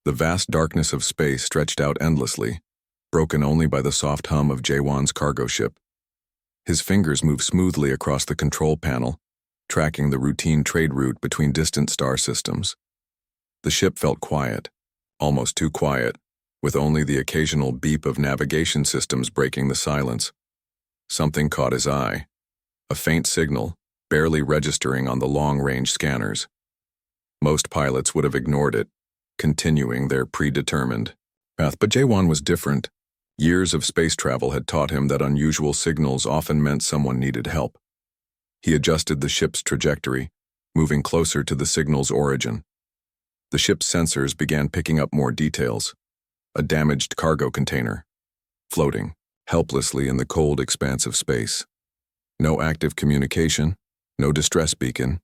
The vast darkness of space stretched out endlessly, broken only by the soft hum of Jaewon's cargo ship. His fingers moved smoothly across the control panel, tracking the routine trade route between distant star systems. The ship felt quiet, almost too quiet, with only the occasional beep of navigation systems breaking the silence. Something caught his eye. A faint signal, barely registering on the long-range scanners. Most pilots would have ignored it, continuing their predetermined path. But Jaewon was different. Years of space travel had taught him that unusual signals often meant someone needed help. He adjusted the ship's trajectory, moving closer to the signal's origin. The ship's sensors began picking up more details. A damaged cargo container, floating helplessly in the cold expanse of space. No active communication, no distress beacon,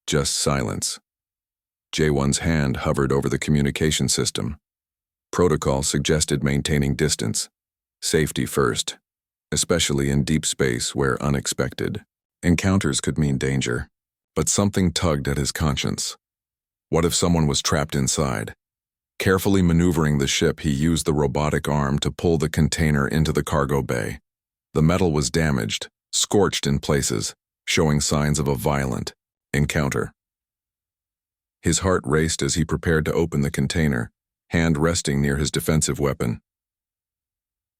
just silence. Jaewon's hand hovered over the communication system. Protocol suggested maintaining distance, safety first, especially in deep space where unexpected encounters could mean danger. But something tugged at his conscience. What if someone was trapped inside? Carefully maneuvering the ship, he used the robotic arm to pull the container into the cargo bay. The metal was damaged, scorched in places, showing signs of a violent encounter. His heart raced as he prepared to open the container, hand resting near his defensive weapon.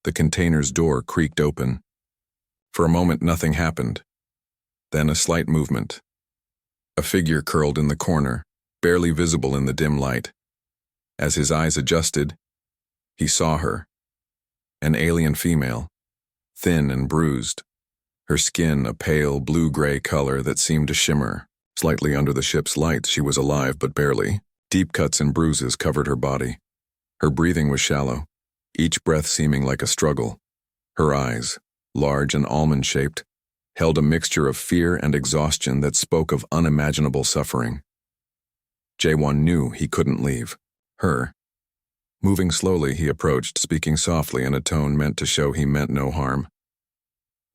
The container's door creaked open. For a moment, nothing happened. Then a slight movement. A figure curled in the corner, barely visible in the dim light. As his eyes adjusted, he saw her. An alien female, thin and bruised. Her skin a pale blue-gray color that seemed to shimmer. Slightly under the ship's lights, she was alive, but barely. Deep cuts and bruises covered her body. Her breathing was shallow, each breath seeming like a struggle. Her eyes, large and almond-shaped, held a mixture of fear and exhaustion that spoke of unimaginable suffering. Jaewon knew he couldn't leave her. Moving slowly, he approached, speaking softly in a tone meant to show he meant no harm.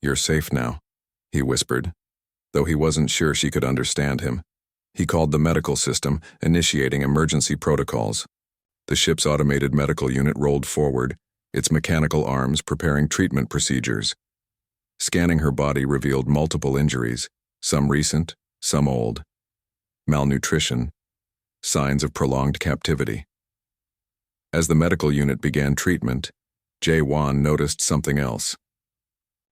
"You're safe now," he whispered, though he wasn't sure she could understand him. He called the medical system, initiating emergency protocols. The ship's automated medical unit rolled forward, its mechanical arms preparing treatment procedures. Scanning her body revealed multiple injuries, some recent, some old. Malnutrition, signs of prolonged captivity. As the medical unit began treatment, Jaewon noticed something else.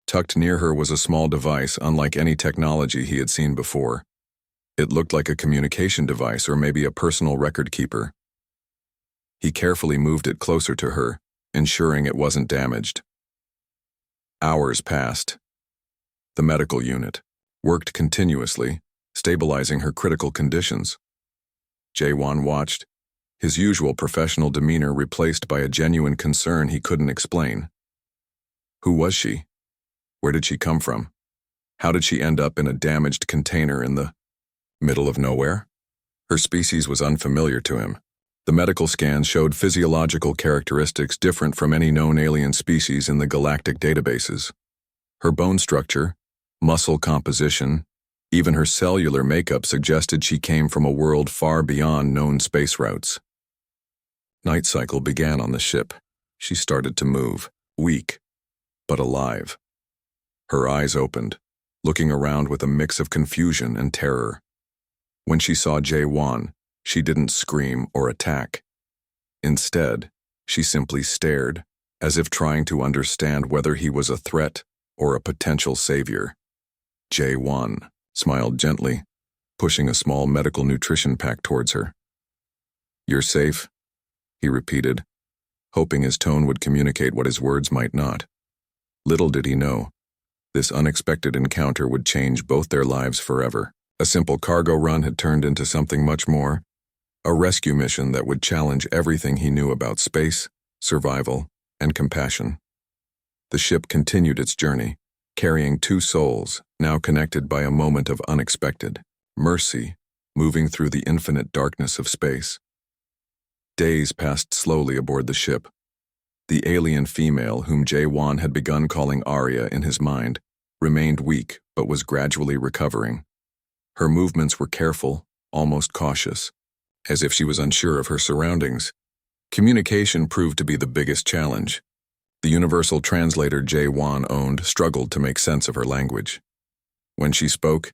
Tucked near her was a small device unlike any technology he had seen before. It looked like a communication device or maybe a personal record keeper. He carefully moved it closer to her, ensuring it wasn't damaged. Hours passed. The medical unit worked continuously, stabilizing her critical conditions. Jaewon watched, his usual professional demeanor replaced by a genuine concern he couldn't explain. Who was she? Where did she come from? How did she end up in a damaged container in the middle of nowhere? Her species was unfamiliar to him. The medical scans showed physiological characteristics different from any known alien species in the galactic databases. Her bone structure, muscle composition, even her cellular makeup suggested she came from a world far beyond known space routes. Night cycle began on the ship. She started to move, weak, but alive. Her eyes opened, looking around with a mix of confusion and terror. When she saw Jaewon, she didn't scream or attack. Instead, she simply stared, as if trying to understand whether he was a threat or a potential savior. Jaewon smiled gently, pushing a small medical nutrition pack towards her. "You're safe," he repeated, hoping his tone would communicate what his words might not. Little did he know, this unexpected encounter would change both their lives forever. A simple cargo run had turned into something much more, a rescue mission that would challenge everything he knew about space, survival, and compassion. The ship continued its journey, carrying two souls, now connected by a moment of unexpected mercy, moving through the infinite darkness of space. Days passed slowly aboard the ship. The alien female, whom Jaewon had begun calling Arya in his mind, remained weak but was gradually recovering. Her movements were careful, almost cautious, as if she was unsure of her surroundings. Communication proved to be the biggest challenge. The universal translator J1 owned struggled to make sense of her language. When she spoke,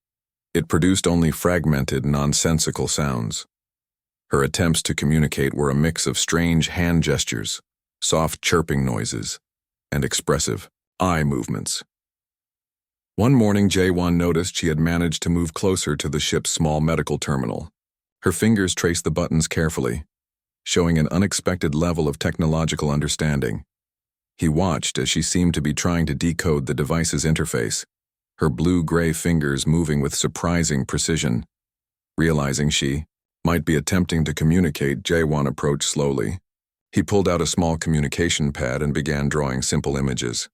it produced only fragmented, nonsensical sounds. Her attempts to communicate were a mix of strange hand gestures, soft chirping noises, and expressive eye movements. One morning, J1 noticed she had managed to move closer to the ship's small medical terminal. Her fingers traced the buttons carefully, showing an unexpected level of technological understanding. He watched as she seemed to be trying to decode the device's interface, her blue-gray fingers moving with surprising precision. Realizing she might be attempting to communicate, J1 approached slowly. He pulled out a small communication pad and began drawing simple images.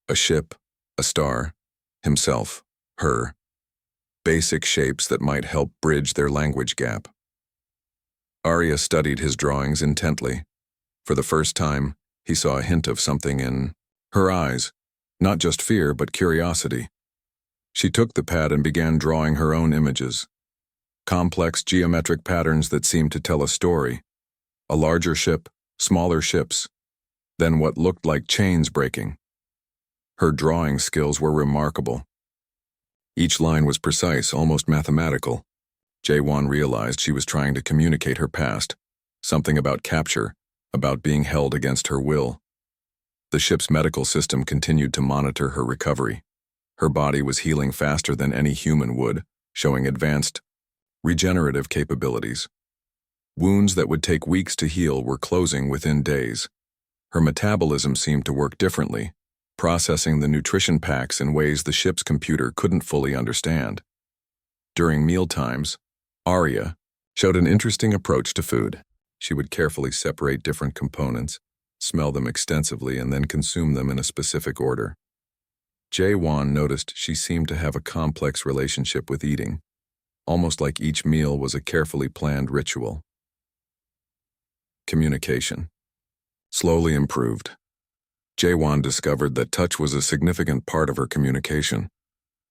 A ship, a star, himself, her. Basic shapes that might help bridge their language gap. Arya studied his drawings intently. For the first time, he saw a hint of something in her eyes, not just fear but curiosity. She took the pad and began drawing her own images. Complex geometric patterns that seemed to tell a story. A larger ship, smaller ships, then what looked like chains breaking. Her drawing skills were remarkable. Each line was precise, almost mathematical. J1 realized she was trying to communicate her past, something about capture, about being held against her will. The ship's medical system continued to monitor her recovery. Her body was healing faster than any human would, showing advanced, regenerative capabilities. Wounds that would take weeks to heal were closing within days. Her metabolism seemed to work differently, processing the nutrition packs in ways the ship's computer couldn't fully understand. During mealtimes, Arya showed an interesting approach to food. She would carefully separate different components, smell them extensively, and then consume them in a specific order. J1 noticed she seemed to have a complex relationship with eating, almost like each meal was a carefully planned ritual. Communication slowly improved. J1 discovered that touch was a significant part of her communication.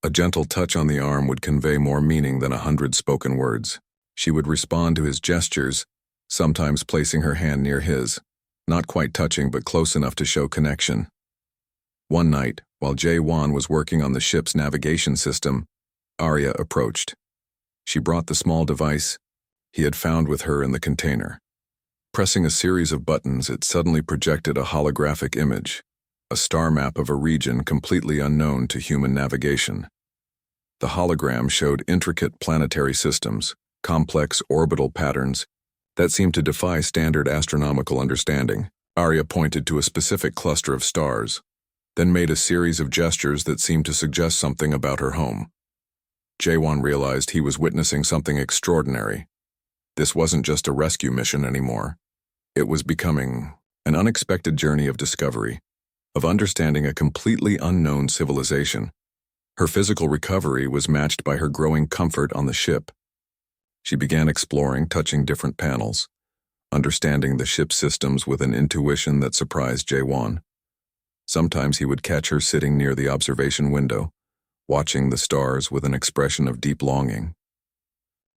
A gentle touch on the arm would convey more meaning than 100 spoken words. She would respond to his gestures, sometimes placing her hand near his, not quite touching but close enough to show connection. One night, while J1 was working on the ship's navigation system, Arya approached. She brought the small device he had found with her in the container. Pressing a series of buttons, it suddenly projected a holographic image, a star map of a region completely unknown to human navigation. The hologram showed intricate planetary systems, complex orbital patterns that seemed to defy standard astronomical understanding. Arya pointed to a specific cluster of stars, then made a series of gestures that seemed to suggest something about her home. J1 realized he was witnessing something extraordinary. This wasn't just a rescue mission anymore. It was becoming an unexpected journey of discovery, of understanding a completely unknown civilization. Her physical recovery was matched by her growing comfort on the ship. She began exploring, touching different panels, understanding the ship's systems with an intuition that surprised J1. Sometimes he would catch her sitting near the observation window, watching the stars with an expression of deep longing.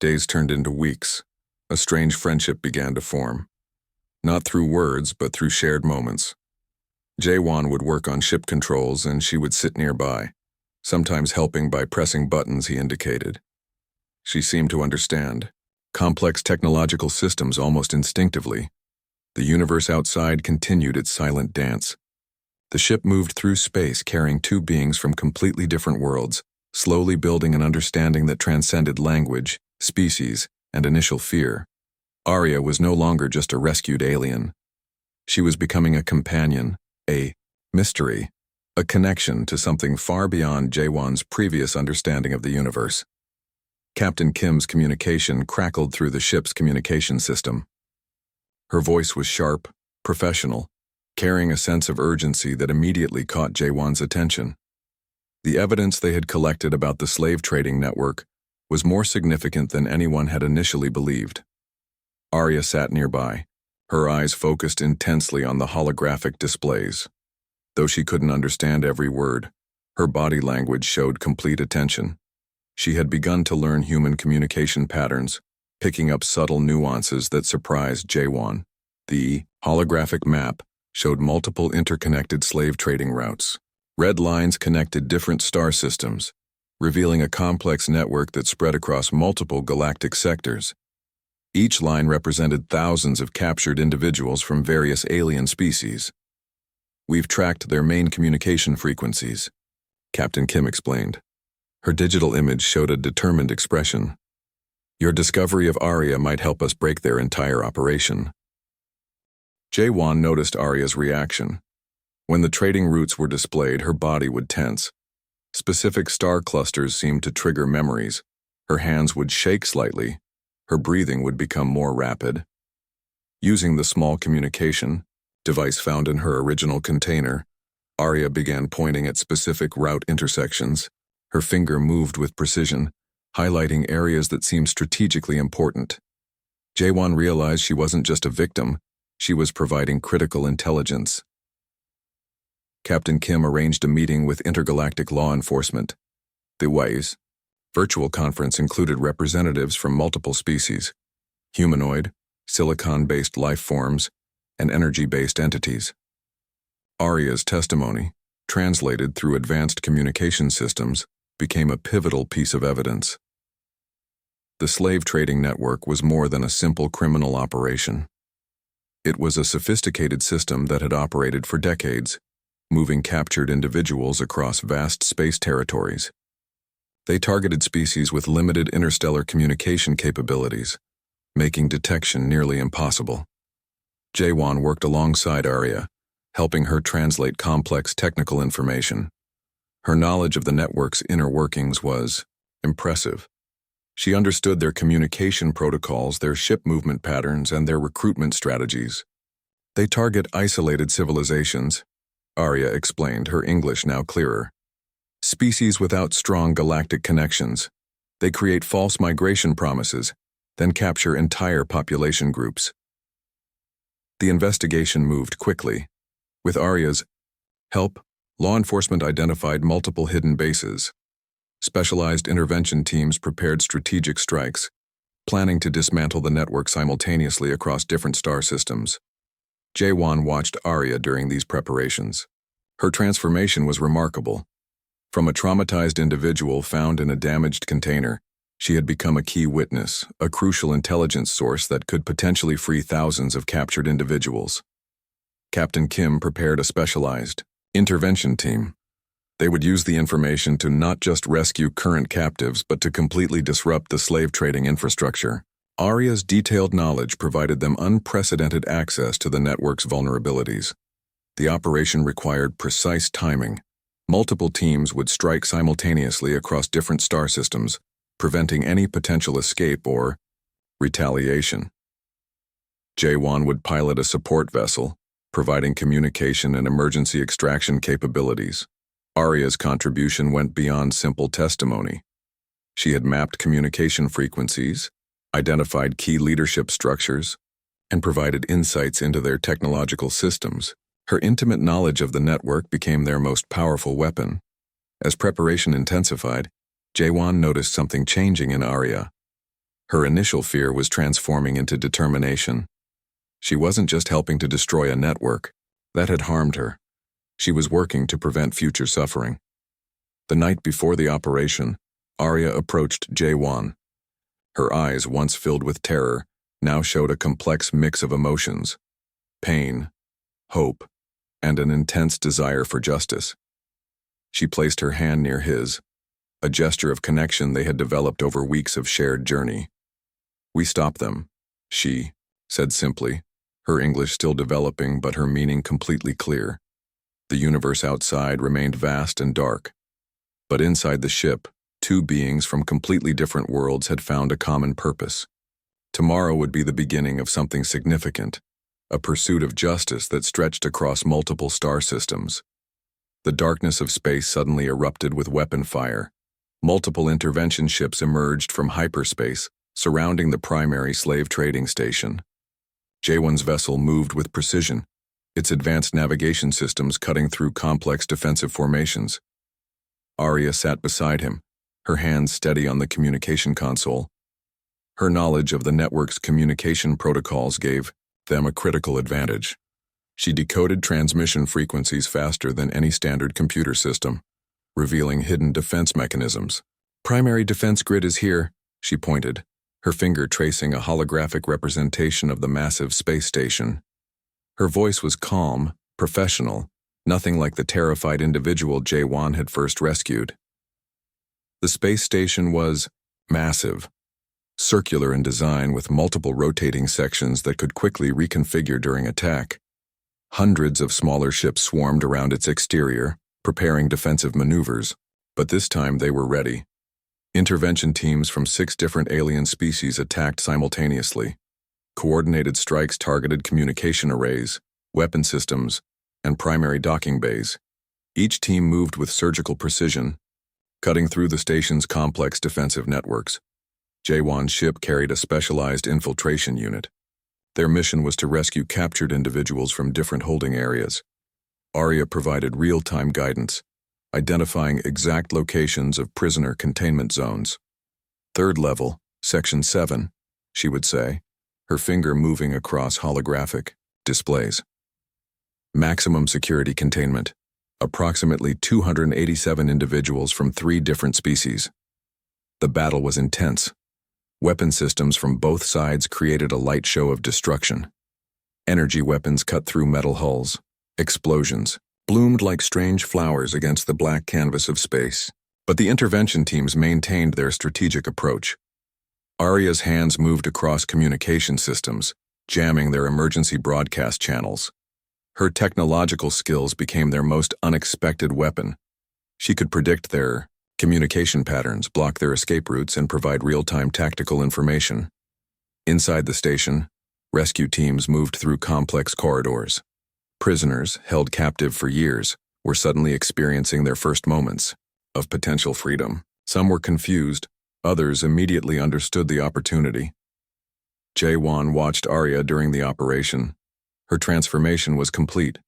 Days turned into weeks. A strange friendship began to form. Not through words, but through shared moments. J1 would work on ship controls and she would sit nearby, sometimes helping by pressing buttons he indicated. She seemed to understand complex technological systems almost instinctively. The universe outside continued its silent dance. The ship moved through space carrying two beings from completely different worlds, slowly building an understanding that transcended language, species, and initial fear. Arya was no longer just a rescued alien. She was becoming a companion, a mystery, a connection to something far beyond J1's previous understanding of the universe. Captain Kim's communication crackled through the ship's communication system. Her voice was sharp, professional, carrying a sense of urgency that immediately caught J1's attention. The evidence they had collected about the slave trading network was more significant than anyone had initially believed. Arya sat nearby, her eyes focused intensely on the holographic displays. Though she couldn't understand every word, her body language showed complete attention. She had begun to learn human communication patterns, picking up subtle nuances that surprised J1. The Holographic map showed multiple interconnected slave trading routes. Red lines connected different star systems, revealing a complex network that spread across multiple galactic sectors. Each line represented thousands of captured individuals from various alien species. "We've tracked their main communication frequencies," Captain Kim explained. Her digital image showed a determined expression. "Your discovery of Arya might help us break their entire operation." Jae-won noticed Arya's reaction. When the trading routes were displayed, her body would tense. Specific star clusters seemed to trigger memories. Her hands would shake slightly. Her breathing would become more rapid. Using the small communication device found in her original container, Arya began pointing at specific route intersections. Her finger moved with precision, highlighting areas that seemed strategically important. Jae-won realized she wasn't just a victim, she was providing critical intelligence. Captain Kim arranged a meeting with intergalactic law enforcement. The HFY's virtual conference included representatives from multiple species: humanoid, silicon-based life forms, and energy-based entities. Arya's testimony, translated through advanced communication systems, became a pivotal piece of evidence. The slave trading network was more than a simple criminal operation. It was a sophisticated system that had operated for decades, moving captured individuals across vast space territories. They targeted species with limited interstellar communication capabilities, making detection nearly impossible. Jae-won worked alongside Arya, helping her translate complex technical information. Her knowledge of the network's inner workings was impressive. She understood their communication protocols, their ship movement patterns, and their recruitment strategies. "They target isolated civilizations," Arya explained, her English now clearer. "Species without strong galactic connections. They create false migration promises, then capture entire population groups." The investigation moved quickly. With Arya's help, law enforcement identified multiple hidden bases. Specialized intervention teams prepared strategic strikes, planning to dismantle the network simultaneously across different star systems. Jae-won watched Arya during these preparations. Her transformation was remarkable. From a traumatized individual found in a damaged container, she had become a key witness, a crucial intelligence source that could potentially free thousands of captured individuals. Captain Kim prepared a specialized intervention team. They would use the information to not just rescue current captives but to completely disrupt the slave trading infrastructure. Arya's detailed knowledge provided them unprecedented access to the network's vulnerabilities. The operation required precise timing. Multiple teams would strike simultaneously across different star systems, preventing any potential escape or retaliation. Jae-won would pilot a support vessel, providing communication and emergency extraction capabilities. Arya's contribution went beyond simple testimony. She had mapped communication frequencies, identified key leadership structures, and provided insights into their technological systems. Her intimate knowledge of the network became their most powerful weapon. As preparation intensified, Jae-won noticed something changing in Arya. Her initial fear was transforming into determination. She wasn't just helping to destroy a network that had harmed her. She was working to prevent future suffering. The night before the operation, Arya approached Jae-won. Her eyes, once filled with terror, now showed a complex mix of emotions: pain, hope, and an intense desire for justice. She placed her hand near his, a gesture of connection they had developed over weeks of shared journey. "We stop them," she said simply, her English still developing but her meaning completely clear. The universe outside remained vast and dark. But inside the ship, two beings from completely different worlds had found a common purpose. Tomorrow would be the beginning of something significant, a pursuit of justice that stretched across multiple star systems. The darkness of space suddenly erupted with weapon fire. Multiple intervention ships emerged from hyperspace, surrounding the primary slave trading station. Jae-won's vessel moved with precision, its advanced navigation systems cutting through complex defensive formations. Arya sat beside him, her hands steady on the communication console. Her knowledge of the network's communication protocols gave them a critical advantage. She decoded transmission frequencies faster than any standard computer system, revealing hidden defense mechanisms. "Primary defense grid is here," she pointed, her finger tracing a holographic representation of the massive space station. Her voice was calm, professional, nothing like the terrified individual Jae-won had first rescued. The space station was massive, circular in design with multiple rotating sections that could quickly reconfigure during attack. Hundreds of smaller ships swarmed around its exterior, preparing defensive maneuvers, but this time they were ready. Intervention teams from 6 different alien species attacked simultaneously. Coordinated strikes targeted communication arrays, weapon systems, and primary docking bays. Each team moved with surgical precision, cutting through the station's complex defensive networks. Jae-won's ship carried a specialized infiltration unit. Their mission was to rescue captured individuals from different holding areas. Arya provided real-time guidance, identifying exact locations of prisoner containment zones. "Third level, Section 7, she would say, her finger moving across holographic displays. "Maximum security containment, approximately 287 individuals from 3 different species." The battle was intense. Weapon systems from both sides created a light show of destruction. Energy weapons cut through metal hulls. Explosions bloomed like strange flowers against the black canvas of space. But the intervention teams maintained their strategic approach. Arya's hands moved across communication systems, jamming their emergency broadcast channels. Her technological skills became their most unexpected weapon. She could predict their communication patterns, block their escape routes, and provide real-time tactical information. Inside the station, rescue teams moved through complex corridors. Prisoners, held captive for years, were suddenly experiencing their first moments of potential freedom. Some were confused, others immediately understood the opportunity. Jae-won watched Arya during the operation. Her transformation was complete.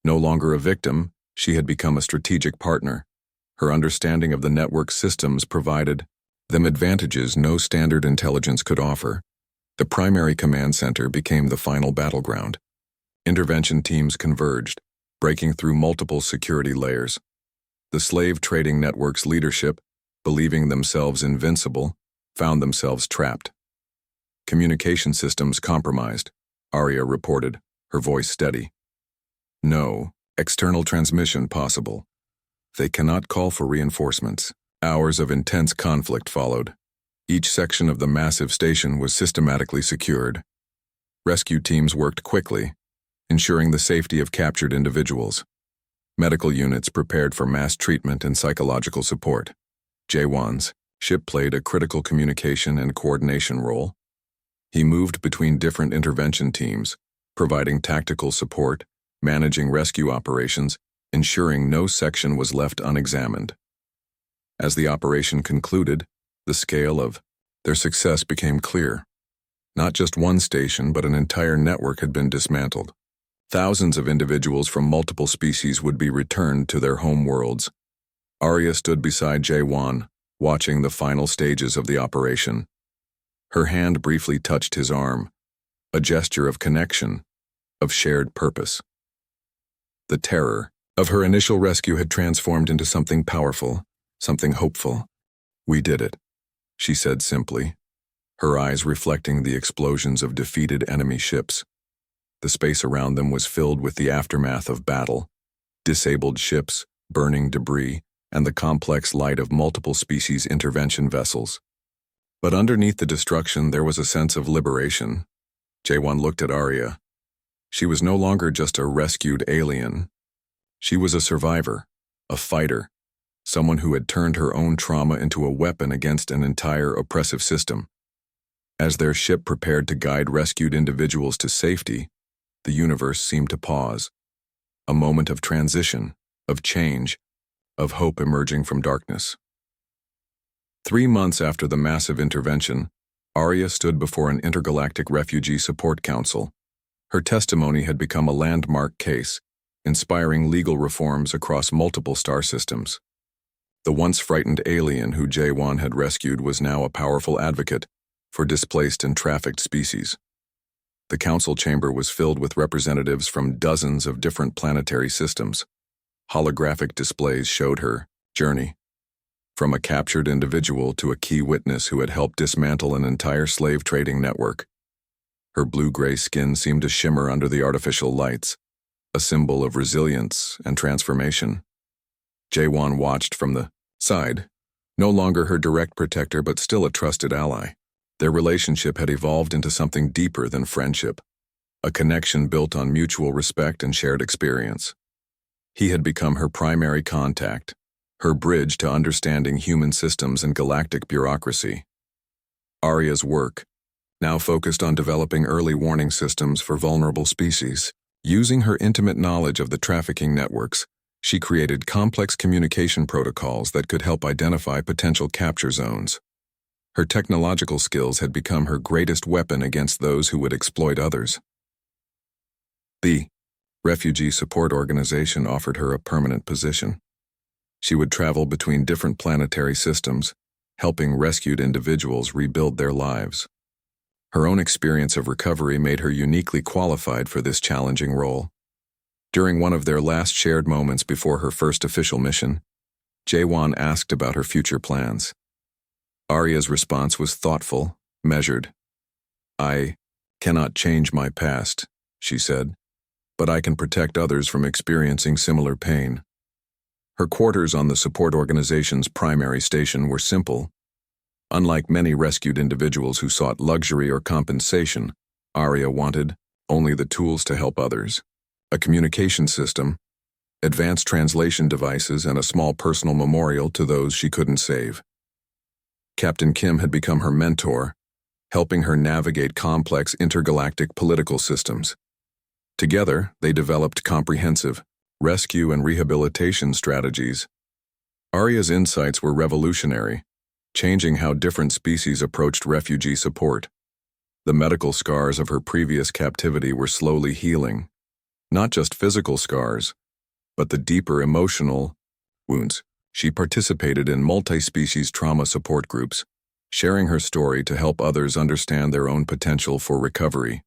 No longer a victim, she had become a strategic partner. Her understanding of the network systems provided them advantages no standard intelligence could offer. The primary command center became the final battleground. Intervention teams converged, breaking through multiple security layers. The slave trading network's leadership, believing themselves invincible, found themselves trapped. "Communication systems compromised," Arya reported, her voice steady. "No external transmission possible. They cannot call for reinforcements." Hours of intense conflict followed. Each section of the massive station was systematically secured. Rescue teams worked quickly, ensuring the safety of captured individuals. Medical units prepared for mass treatment and psychological support. Jae-won's ship played a critical communication and coordination role. He moved between different intervention teams, providing tactical support, managing rescue operations, ensuring no section was left unexamined. As the operation concluded, the scale of their success became clear. Not just one station, but an entire network had been dismantled. Thousands of individuals from multiple species would be returned to their home worlds. Arya stood beside Jae-won, watching the final stages of the operation. Her hand briefly touched his arm, a gesture of connection, of shared purpose. The terror of her initial rescue had transformed into something powerful, something hopeful. "We did it," she said simply, her eyes reflecting the explosions of defeated enemy ships. The space around them was filled with the aftermath of battle, disabled ships, burning debris, and the complex light of multiple species intervention vessels. But underneath the destruction there was a sense of liberation. Jae-won looked at Arya. She was no longer just a rescued alien. She was a survivor, a fighter, someone who had turned her own trauma into a weapon against an entire oppressive system. As their ship prepared to guide rescued individuals to safety, the universe seemed to pause. A moment of transition, of change, of hope emerging from darkness. 3 months after the massive intervention, Arya stood before an intergalactic refugee support council. Her testimony had become a landmark case, inspiring legal reforms across multiple star systems. The once frightened alien who Jae-won had rescued was now a powerful advocate for displaced and trafficked species. The council chamber was filled with representatives from dozens of different planetary systems. Holographic displays showed her journey, from a captured individual to a key witness who had helped dismantle an entire slave trading network. Her blue-gray skin seemed to shimmer under the artificial lights, a symbol of resilience and transformation. Jaewon watched from the side, no longer her direct protector but still a trusted ally. Their relationship had evolved into something deeper than friendship, a connection built on mutual respect and shared experience. He had become her primary contact, her bridge to understanding human systems and galactic bureaucracy. Arya's work, now focused on developing early warning systems for vulnerable species. Using her intimate knowledge of the trafficking networks, she created complex communication protocols that could help identify potential capture zones. Her technological skills had become her greatest weapon against those who would exploit others. The Refugee Support Organization offered her a permanent position. She would travel between different planetary systems, helping rescued individuals rebuild their lives. Her own experience of recovery made her uniquely qualified for this challenging role. During one of their last shared moments before her first official mission, Jaewon asked about her future plans. Arya's response was thoughtful, measured. "I cannot change my past," she said, "but I can protect others from experiencing similar pain." Her quarters on the support organization's primary station were simple. Unlike many rescued individuals who sought luxury or compensation, Arya wanted only the tools to help others: a communication system, advanced translation devices, and a small personal memorial to those she couldn't save. Captain Kim had become her mentor, helping her navigate complex intergalactic political systems. Together, they developed comprehensive rescue and rehabilitation strategies. Arya's insights were revolutionary, changing how different species approached refugee support. The medical scars of her previous captivity were slowly healing, not just physical scars, but the deeper emotional wounds. She participated in multi-species trauma support groups, sharing her story to help others understand their own potential for recovery.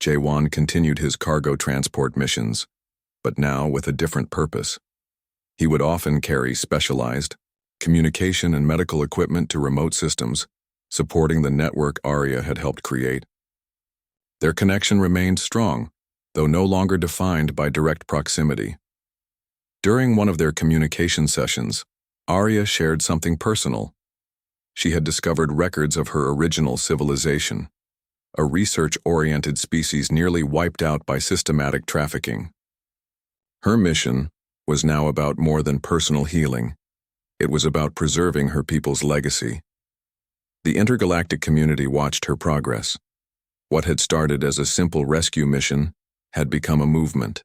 Jaewon continued his cargo transport missions, but now with a different purpose. He would often carry specialized communication and medical equipment to remote systems, supporting the network Arya had helped create. Their connection remained strong, though no longer defined by direct proximity. During one of their communication sessions, Arya shared something personal. She had discovered records of her original civilization, a research-oriented species nearly wiped out by systematic trafficking. Her mission was now about more than personal healing. It was about preserving her people's legacy. The intergalactic community watched her progress. What had started as a simple rescue mission had become a movement.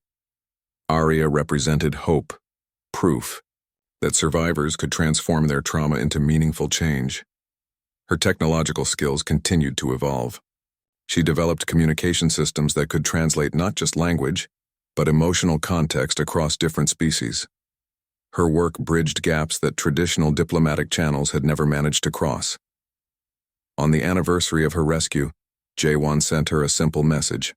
Arya represented hope, proof that survivors could transform their trauma into meaningful change. Her technological skills continued to evolve. She developed communication systems that could translate not just language, but emotional context across different species. Her work bridged gaps that traditional diplomatic channels had never managed to cross. On the anniversary of her rescue, Jaewon sent her a simple message.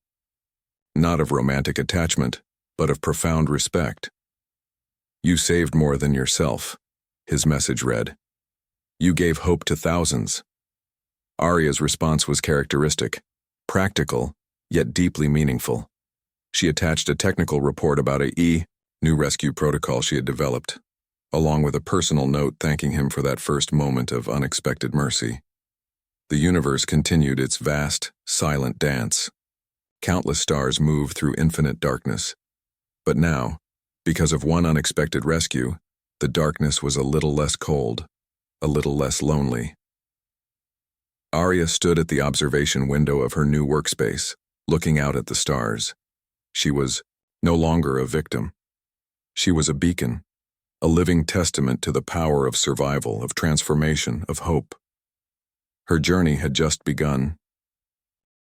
Not of romantic attachment, but of profound respect. "You saved more than yourself," his message read. "You gave hope to thousands." Arya's response was characteristic, practical, yet deeply meaningful. She attached a technical report about a new rescue protocol she had developed, along with a personal note thanking him for that first moment of unexpected mercy. The universe continued its vast, silent dance. Countless stars moved through infinite darkness. But now, because of one unexpected rescue, the darkness was a little less cold, a little less lonely. Arya stood at the observation window of her new workspace, looking out at the stars. She was no longer a victim. She was a beacon, a living testament to the power of survival, of transformation, of hope. Her journey had just begun,